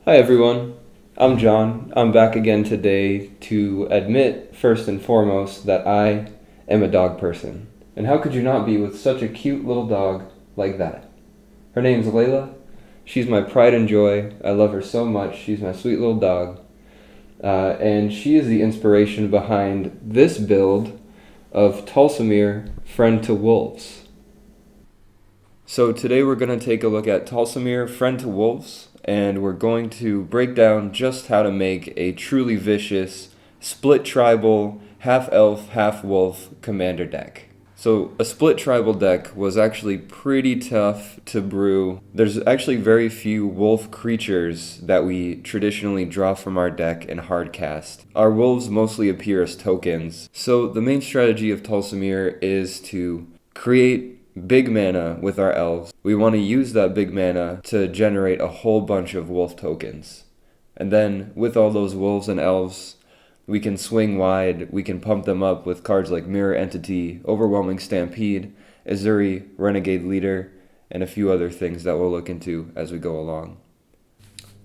Hi everyone, I'm John. I'm back again today to admit, first and foremost, that I am a dog person. And how could you not be with such a cute little dog like that? Her name's Layla. She's my pride and joy. I love her so much. She's my sweet little dog. And she is the inspiration behind this build of Tolsimir, Friend to Wolves. So today we're going to take a look at Tolsimir, Friend to Wolves, and we're going to break down just how to make a truly vicious, split tribal, half elf, half wolf commander deck. So a split tribal deck was actually pretty tough to brew. There's actually very few wolf creatures that we traditionally draw from our deck in hardcast. Our wolves mostly appear as tokens. So the main strategy of Tolsimir is to create big mana with our elves. We want to use that big mana to generate a whole bunch of wolf tokens. And then with all those wolves and elves, we can swing wide, we can pump them up with cards like Mirror Entity, Overwhelming Stampede, Azuri, Renegade Leader, and a few other things that we'll look into as we go along.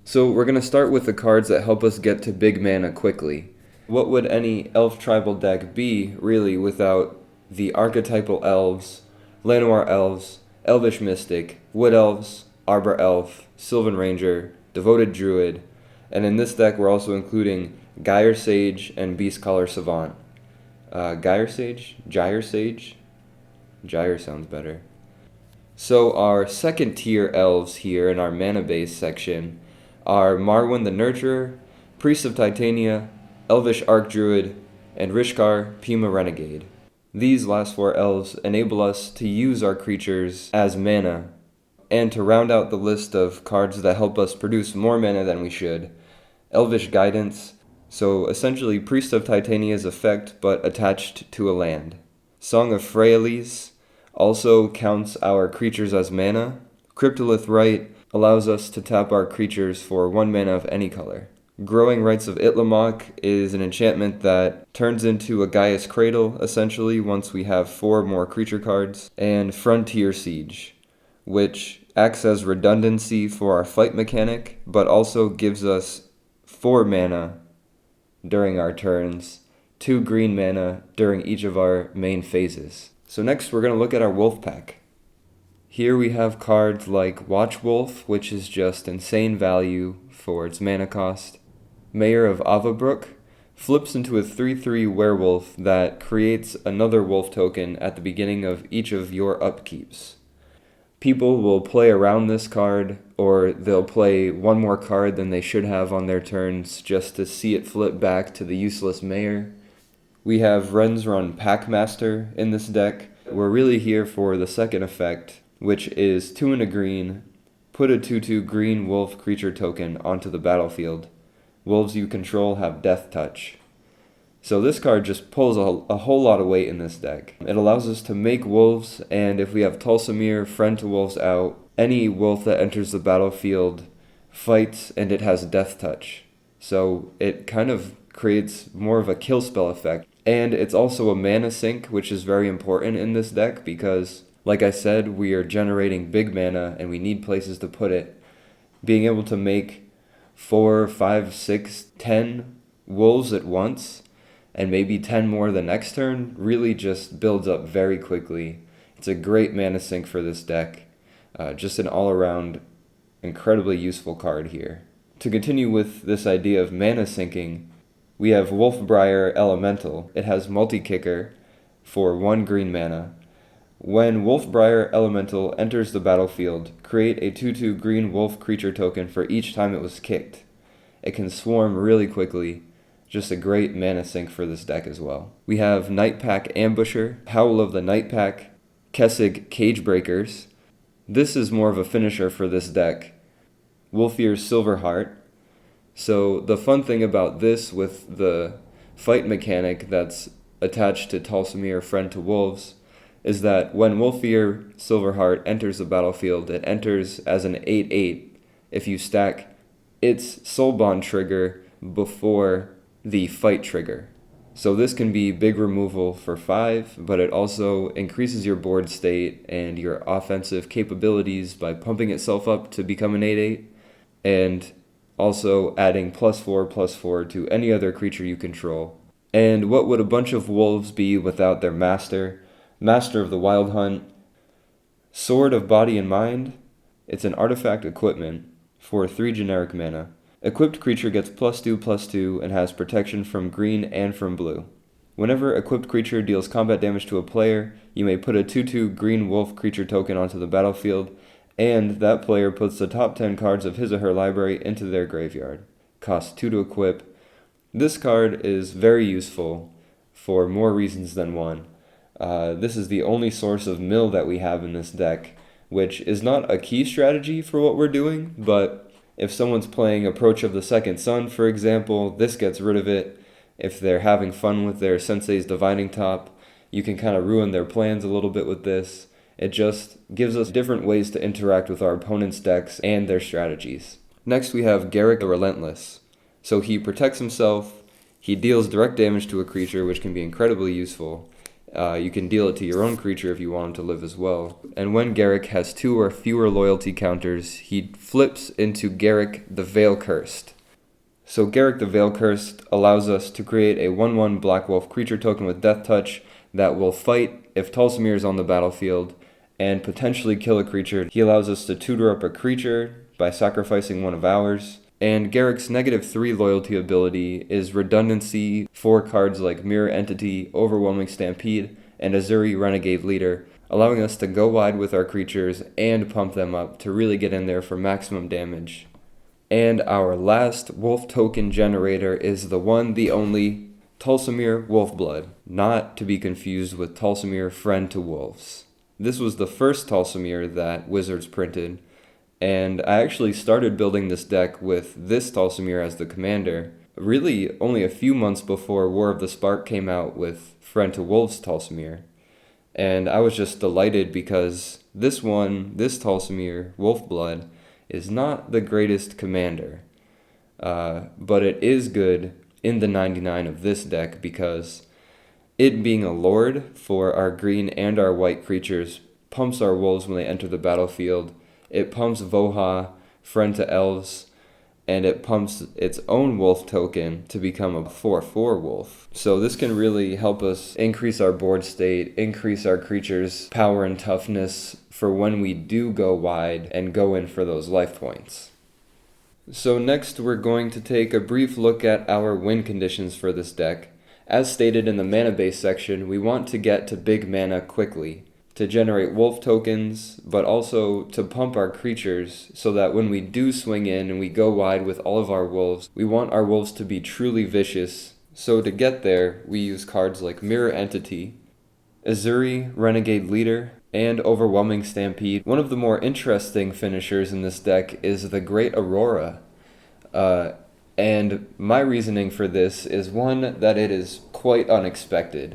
So we're going to start with the cards that help us get to big mana quickly. What would any elf tribal deck be, really, without the archetypal elves, Llanowar Elves, Elvish Mystic, Wood Elves, Arbor Elf, Sylvan Ranger, Devoted Druid, and in this deck we're also including Gyre Sage and Beastcaller Savant. Gyre Sage? Gyre Sage? Gyre sounds better. So our second tier elves here in our mana base section are Marwyn the Nurturer, Priest of Titania, Elvish Archdruid, and Rishkar Pima Renegade. These last four elves enable us to use our creatures as mana, and to round out the list of cards that help us produce more mana than we should, Elvish Guidance, so essentially Priest of Titania's effect but attached to a land. Song of Freyalise also counts our creatures as mana. Cryptolith Rite allows us to tap our creatures for 1 mana of any color. Growing Rites of Itlamok is an enchantment that turns into a Gaia's Cradle, essentially, once we have 4 more creature cards. And Frontier Siege, which acts as redundancy for our fight mechanic, but also gives us 4 mana during our turns, 2 green mana during each of our main phases. So next we're going to look at our wolf pack. Here we have cards like Watch Wolf, which is just insane value for its mana cost. Mayor of Avabrook flips into a 3/3 werewolf that creates another wolf token at the beginning of each of your upkeeps. People will play around this card, or they'll play one more card than they should have on their turns just to see it flip back to the useless Mayor. We have Rensrun Packmaster in this deck. We're really here for the second effect, which is 2 and a green, put a 2/2 green wolf creature token onto the battlefield. Wolves you control have Death Touch. So this card just pulls a whole lot of weight in this deck. It allows us to make wolves, and if we have Tolsimir, Friend to Wolves out, any wolf that enters the battlefield fights and it has Death Touch. So it kind of creates more of a kill spell effect. And it's also a mana sink, which is very important in this deck because, like I said, we are generating big mana and we need places to put it. Being able to make 4, 5, 6, 10 wolves at once, and maybe 10 more the next turn, really just builds up very quickly. It's a great mana sink for this deck. Just an all-around incredibly useful card here. To continue with this idea of mana sinking, we have Wolfbriar Elemental. It has multi-kicker for 1 green mana. When Wolfbriar Elemental enters the battlefield, create a 2/2 green wolf creature token for each time it was kicked. It can swarm really quickly. Just a great mana sink for this deck as well. We have Nightpack Ambusher, Howl of the Nightpack, Kessig Cagebreakers. This is more of a finisher for this deck. Wolfear's Silverheart. So the fun thing about this with the fight mechanic that's attached to Tolsimir, Friend to Wolves, is that when Wolfear Silverheart enters the battlefield, it enters as an 8/8 if you stack its Soulbond trigger before the fight trigger. So this can be big removal for 5, but it also increases your board state and your offensive capabilities by pumping itself up to become an 8/8. And also adding +4/+4 to any other creature you control. And what would a bunch of wolves be without their master? Master of the Wild Hunt, Sword of Body and Mind. It's an artifact equipment for 3 generic mana. Equipped creature gets +2/+2 and has protection from green and from blue. Whenever equipped creature deals combat damage to a player, you may put a 2/2 green wolf creature token onto the battlefield, and that player puts the top 10 cards of his or her library into their graveyard. Costs 2 to equip. This card is very useful for more reasons than one. This is the only source of mill that we have in this deck, which is not a key strategy for what we're doing, but if someone's playing Approach of the Second Sun, for example, this gets rid of it. If they're having fun with their Sensei's Divining Top, you can kind of ruin their plans a little bit with this. It just gives us different ways to interact with our opponent's decks and their strategies. Next we have Garruk the Relentless. So he protects himself, he deals direct damage to a creature, which can be incredibly useful. You can deal it to your own creature if you want him to live as well. And when Garruk has 2 or fewer loyalty counters, he flips into Garruk the Veil Cursed. So Garruk the Veil Cursed allows us to create a 1/1 Black Wolf creature token with Death Touch that will fight if Tolsimir is on the battlefield and potentially kill a creature. He allows us to tutor up a creature by sacrificing one of ours. And Garruk's -3 loyalty ability is redundancy for cards like Mirror Entity, Overwhelming Stampede, and Azuri Renegade Leader, allowing us to go wide with our creatures and pump them up to really get in there for maximum damage. And our last wolf token generator is the one, the only, Tolsimir Wolfblood, not to be confused with Tolsimir Friend to Wolves. This was the first Tolsimir that Wizards printed, and I actually started building this deck with this Tolsimir as the commander, really only a few months before War of the Spark came out with Friend to Wolves Tolsimir. And I was just delighted because this Tolsimir, Wolfblood, is not the greatest commander, but it is good in the 99 of this deck because it being a lord for our green and our white creatures pumps our wolves when they enter the battlefield. It pumps Voha, Friend to Elves, and it pumps its own wolf token to become a 4/4 wolf. So this can really help us increase our board state, increase our creatures' power and toughness for when we do go wide and go in for those life points. So next we're going to take a brief look at our win conditions for this deck. As stated in the mana base section, we want to get to big mana quickly, to generate wolf tokens, but also to pump our creatures so that when we do swing in and we go wide with all of our wolves, we want our wolves to be truly vicious. So to get there, we use cards like Mirror Entity, Azuri Renegade Leader, and Overwhelming Stampede. One of the more interesting finishers in this deck is the Great Aurora. And my reasoning for this is one, that it is quite unexpected.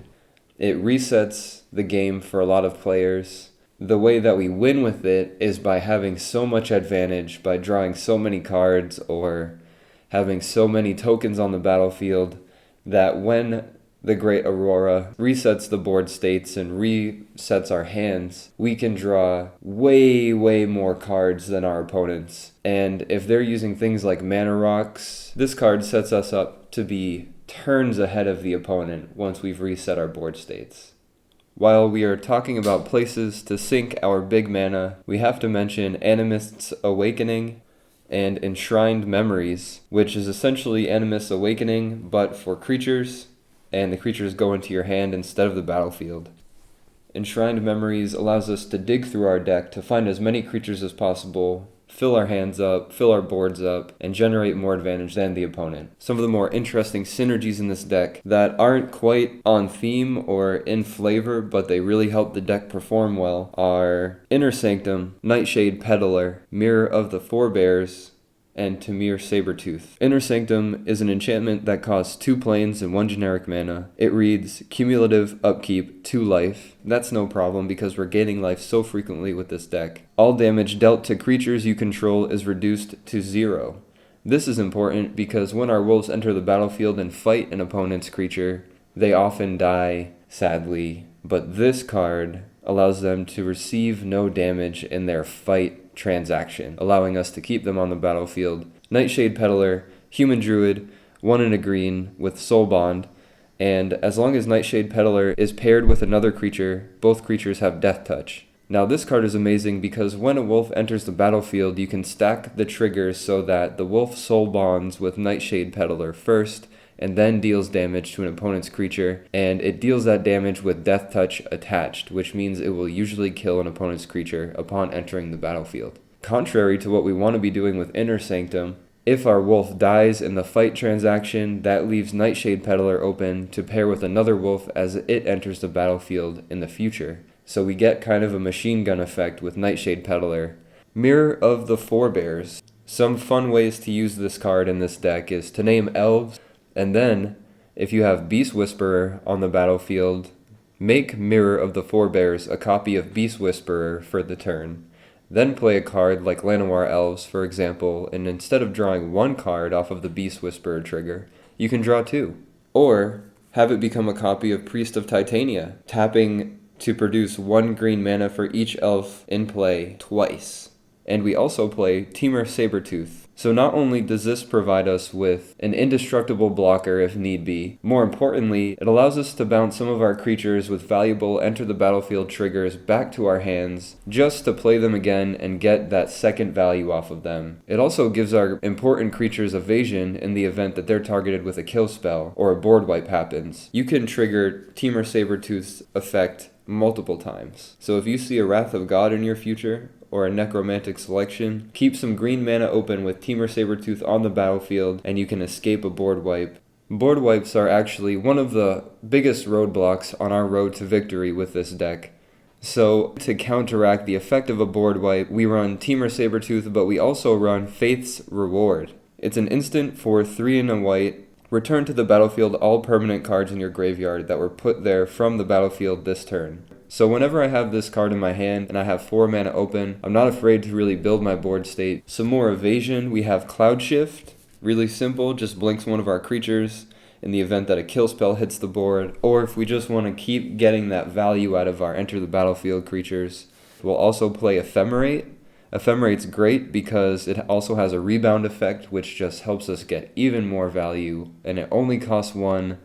It resets the game for a lot of players. The way that we win with it is by having so much advantage, by drawing so many cards or having so many tokens on the battlefield, that when the Great Aurora resets the board states and resets our hands, we can draw way more cards than our opponents. And if they're using things like mana rocks, this card sets us up to be turns ahead of the opponent once we've reset our board states. While we are talking about places to sink our big mana, we have to mention Animist's Awakening and Enshrined Memories, which is essentially Animist's Awakening, but for creatures, and the creatures go into your hand instead of the battlefield. Enshrined Memories allows us to dig through our deck to find as many creatures as possible, fill our hands up, fill our boards up, and generate more advantage than the opponent. Some of the more interesting synergies in this deck that aren't quite on theme or in flavor, but they really help the deck perform well, are Inner Sanctum, Nightshade Peddler, Mirror of the Forebears, and Tamir Sabertooth. Inner Sanctum is an enchantment that costs 2 planes and 1 generic mana. It reads, cumulative upkeep, 2 life. That's no problem because we're gaining life so frequently with this deck. All damage dealt to creatures you control is reduced to 0. This is important because when our wolves enter the battlefield and fight an opponent's creature, they often die, sadly. But this card allows them to receive no damage in their fight transaction, allowing us to keep them on the battlefield Nightshade Peddler, Human Druid, 1 and a green with Soul Bond, and as long as Nightshade Peddler is paired with another creature, both creatures have Death Touch. Now this card is amazing because when a wolf enters the battlefield, you can stack the triggers so that the wolf soul bonds with Nightshade Peddler first, and then deals damage to an opponent's creature, and it deals that damage with Death Touch attached, which means it will usually kill an opponent's creature upon entering the battlefield. Contrary to what we want to be doing with Inner Sanctum, if our wolf dies in the fight transaction, that leaves Nightshade Peddler open to pair with another wolf as it enters the battlefield in the future. So we get kind of a machine gun effect with Nightshade Peddler. Mirror of the Forebears. Some fun ways to use this card in this deck is to name elves, and then, if you have Beast Whisperer on the battlefield, make Mirror of the Forebears a copy of Beast Whisperer for the turn. Then play a card like Llanowar Elves, for example, and instead of drawing 1 card off of the Beast Whisperer trigger, you can draw 2. Or have it become a copy of Priest of Titania, tapping to produce 1 green mana for each elf in play twice. And we also play Temur Sabertooth. So not only does this provide us with an indestructible blocker if need be, more importantly, it allows us to bounce some of our creatures with valuable enter the battlefield triggers back to our hands just to play them again and get that second value off of them. It also gives our important creatures evasion in the event that they're targeted with a kill spell or a board wipe happens. You can trigger Temur Sabertooth's effect multiple times. So if you see a Wrath of God in your future, or a Necromantic Selection, keep some green mana open with Temur Sabertooth on the battlefield, and you can escape a board wipe. Board wipes are actually one of the biggest roadblocks on our road to victory with this deck. So, to counteract the effect of a board wipe, we run Temur Sabertooth, but we also run Faith's Reward. It's an instant for 3 and a white. Return to the battlefield all permanent cards in your graveyard that were put there from the battlefield this turn. So whenever I have this card in my hand and I have 4 mana open, I'm not afraid to really build my board state. Some more evasion, we have Cloud Shift. Really simple, just blinks one of our creatures in the event that a kill spell hits the board. Or if we just want to keep getting that value out of our enter the battlefield creatures, we'll also play Ephemerate. Ephemerate's great because it also has a rebound effect, which just helps us get even more value, and it only costs 1.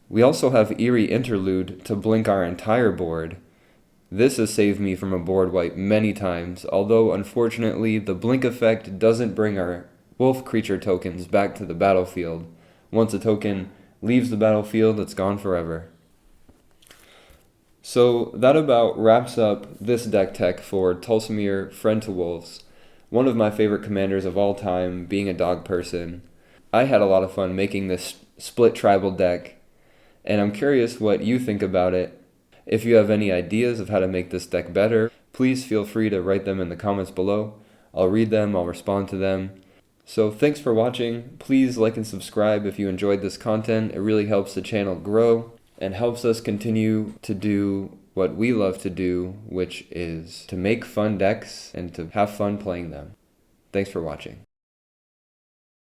We also have Eerie Interlude to blink our entire board. This has saved me from a board wipe many times, although unfortunately the blink effect doesn't bring our wolf creature tokens back to the battlefield. Once a token leaves the battlefield, it's gone forever. So that about wraps up this deck tech for Tolsimir, Friend to Wolves, one of my favorite commanders of all time, being a dog person. I had a lot of fun making this split tribal deck, and I'm curious what you think about it. If you have any ideas of how to make this deck better, please feel free to write them in the comments below. I'll read them, I'll respond to them. So thanks for watching. Please like and subscribe if you enjoyed this content. It really helps the channel grow and helps us continue to do what we love to do, which is to make fun decks and to have fun playing them. Thanks for watching.